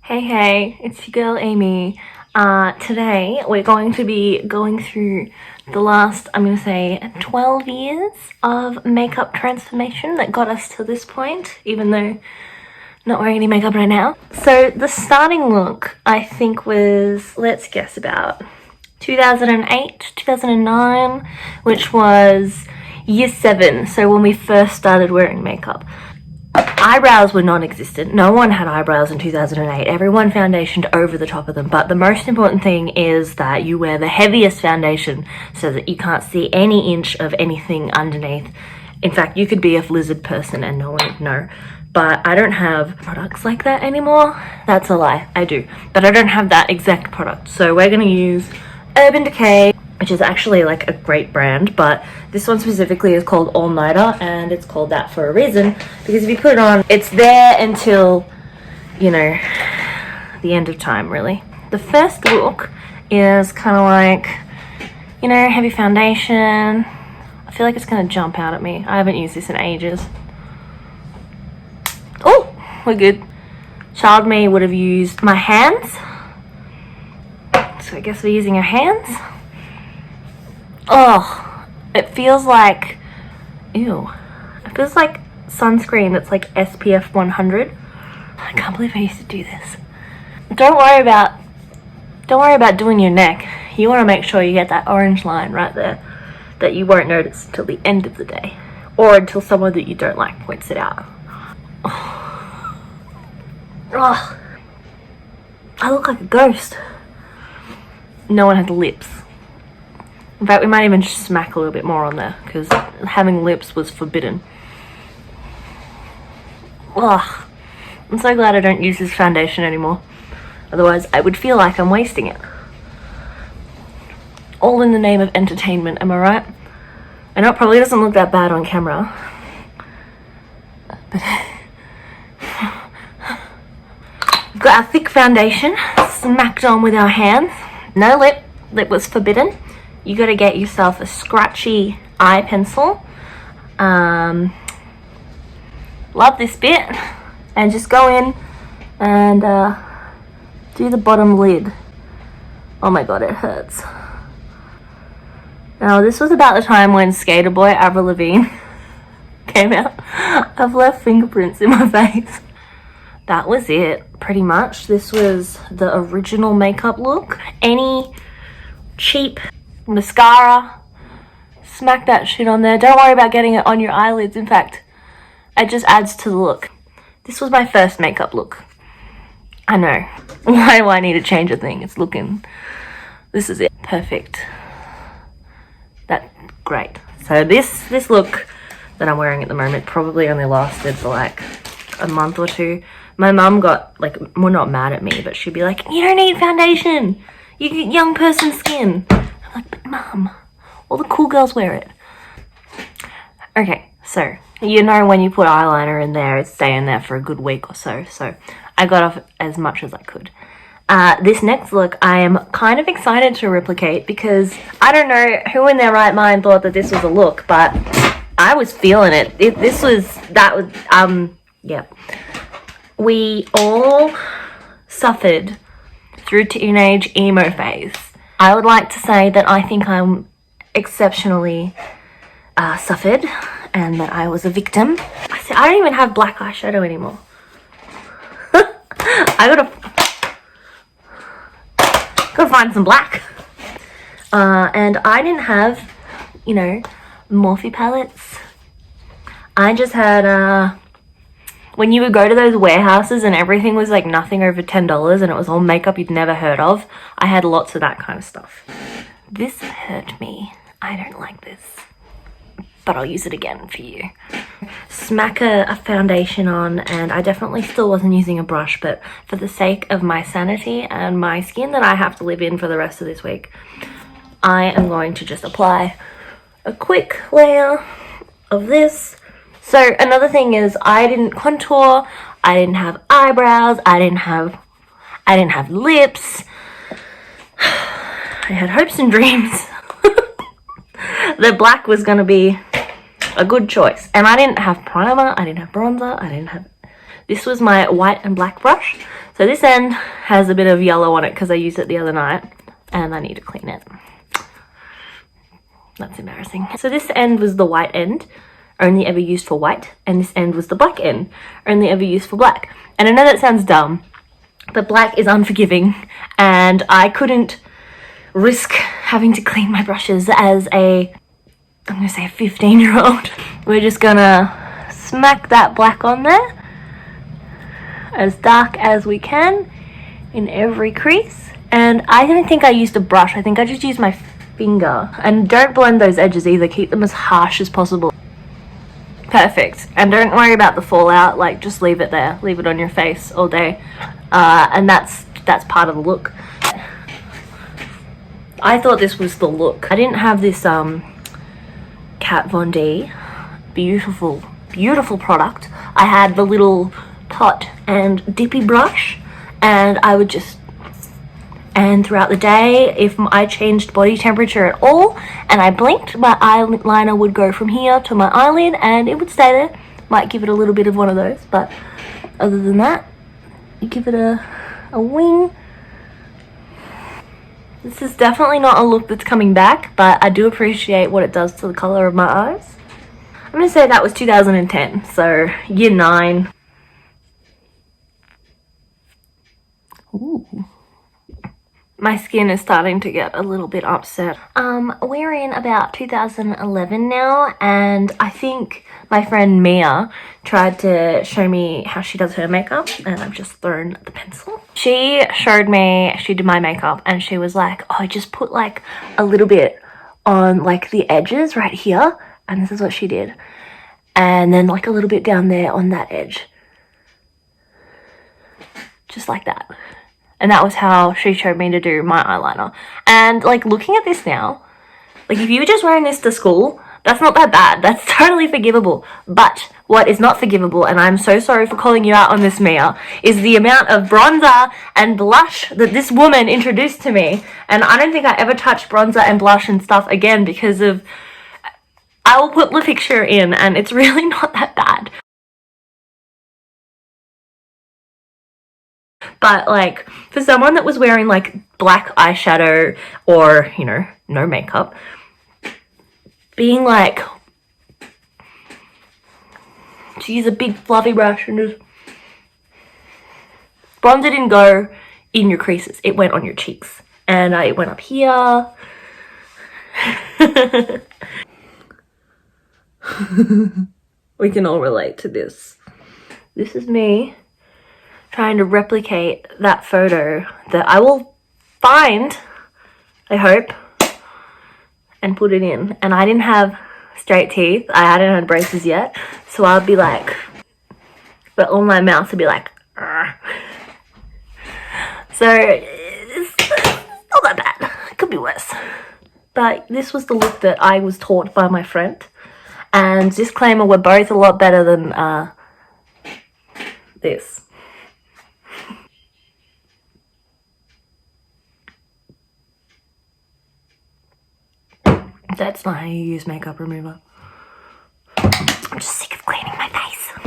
Hey, it's your girl Amy. Today we're going to be going through the last, I'm going to say, 12 years of makeup transformation that got us to this point, even though not wearing any makeup right now. So the starting look, I think, was, let's guess, about 2008, 2009, which was year 7, so when we first started wearing makeup. Eyebrows were non-existent. No one had eyebrows in 2008. Everyone foundationed over the top of them. But the most important thing is that you wear the heaviest foundation so that you can't see any inch of anything underneath. In fact, you could be a lizard person and no one would know. But I don't have products like that anymore. That's a lie. I do. But I don't have that exact product. So we're going to use Urban Decay, which is actually like a great brand, but this one specifically is called All Nighter, and it's called that for a reason, because if you put it on, it's there until, you know, the end of time, really. The first look is kind of like, you know, heavy foundation. I feel like it's going to jump out at me. I haven't used this in ages. Oh, we're good. Child me would have used my hands, so I guess we're using our hands. Oh, it feels like, ew, it feels like sunscreen that's like SPF 100. I can't believe I used to do this. Don't worry about doing your neck. You want to make sure you get that orange line right there that you won't notice until the end of the day, or until someone that you don't like points it out. Oh, I look like a ghost. No one had lips. In fact, we might even smack a little bit more on there, because having lips was forbidden. Ugh. I'm so glad I don't use this foundation anymore. Otherwise, I would feel like I'm wasting it. All in the name of entertainment, am I right? I know it probably doesn't look that bad on camera. But we've got our thick foundation smacked on with our hands. No lip. Lip was forbidden. You got to get yourself a scratchy eye pencil. Love this bit. And just go in and do the bottom lid. Oh my god, it hurts. Now, this was about the time when Skater Boy Avril Lavigne came out. I've left fingerprints in my face. That was it, pretty much. This was the original makeup look. Any cheap mascara, smack that shit on there. Don't worry about getting it on your eyelids. In fact, it just adds to the look. This was my first makeup look. I know. Why do I need to change a thing? It's looking... This is it. Perfect. That's great. So this look that I'm wearing at the moment probably only lasted for like a month or two. My mum got, like, well, not mad at me, but she'd be like, you don't need foundation. You get young person skin. I'm like, but Mum, all the cool girls wear it. Okay, so, you know when you put eyeliner in there, it's staying there for a good week or so. So, I got off as much as I could. This next look, I am kind of excited to replicate because I don't know who in their right mind thought that this was a look, but I was feeling it. Yeah. We all suffered through teenage emo phase. I would like to say that I think I'm exceptionally suffered and that I was a victim. I don't even have black eyeshadow anymore. I gotta find some black. And I didn't have, you know, Morphe palettes. I just had, when you would go to those warehouses and everything was like nothing over $10 and it was all makeup you'd never heard of, I had lots of that kind of stuff. This hurt me. I don't like this. But I'll use it again for you. Smack a foundation on, and I definitely still wasn't using a brush, but for the sake of my sanity and my skin that I have to live in for the rest of this week, I am going to just apply a quick layer of this. So another thing is I didn't contour, I didn't have eyebrows, I didn't have lips. I had hopes and dreams. The black was going to be a good choice. And I didn't have primer, I didn't have bronzer, this was my white and black brush. So this end has a bit of yellow on it because I used it the other night and I need to clean it. That's embarrassing. So this end was the white end, only ever used for white, and this end was the black end, only ever used for black. And I know that sounds dumb, but black is unforgiving, and I couldn't risk having to clean my brushes as I'm gonna say a 15-year-old. We're just gonna smack that black on there, as dark as we can, in every crease. And I don't think I used a brush, I think I just used my finger. And don't blend those edges either, keep them as harsh as possible. Perfect. And don't worry about the fallout, like just leave it there, leave it on your face all day, and that's part of the look. I thought this was the look. I didn't have this Kat Von D beautiful product. I had the little pot and dippy brush, and I would just, and throughout the day, if I changed body temperature at all and I blinked, my eyeliner would go from here to my eyelid and it would stay there. Might give it a little bit of one of those, but other than that, you give it a wing. This is definitely not a look that's coming back, but I do appreciate what it does to the color of my eyes. I'm gonna say that was 2010, so year 9. Ooh. My skin is starting to get a little bit upset. We're in about 2011 now, and I think my friend Mia tried to show me how she does her makeup, and I've just thrown the pencil. She showed me, she did my makeup, and she was like, oh, just put like a little bit on like the edges right here, and this is what she did. And then like a little bit down there on that edge. Just like that. And that was how she showed me to do my eyeliner. And like looking at this now, like if you were just wearing this to school, that's not that bad. That's totally forgivable. But what is not forgivable, and I'm so sorry for calling you out on this, Mia, is the amount of bronzer and blush that this woman introduced to me. And I don't think I ever touched bronzer and blush and stuff again because of, I will put the picture in and it's really not that bad. But like for someone that was wearing like black eyeshadow or, you know, no makeup, being like, to use a big fluffy brush and just, bronzer didn't go in your creases, it went on your cheeks, and it went up here. We can all relate to this. This is me trying to replicate that photo that I will find, I hope, and put it in. And I didn't have straight teeth, I hadn't had braces yet, so I'll be like, but all my mouth would be like, argh. So it's not that bad, it could be worse. But this was the look that I was taught by my friend, and disclaimer, we're both a lot better than this. That's not how you use makeup remover.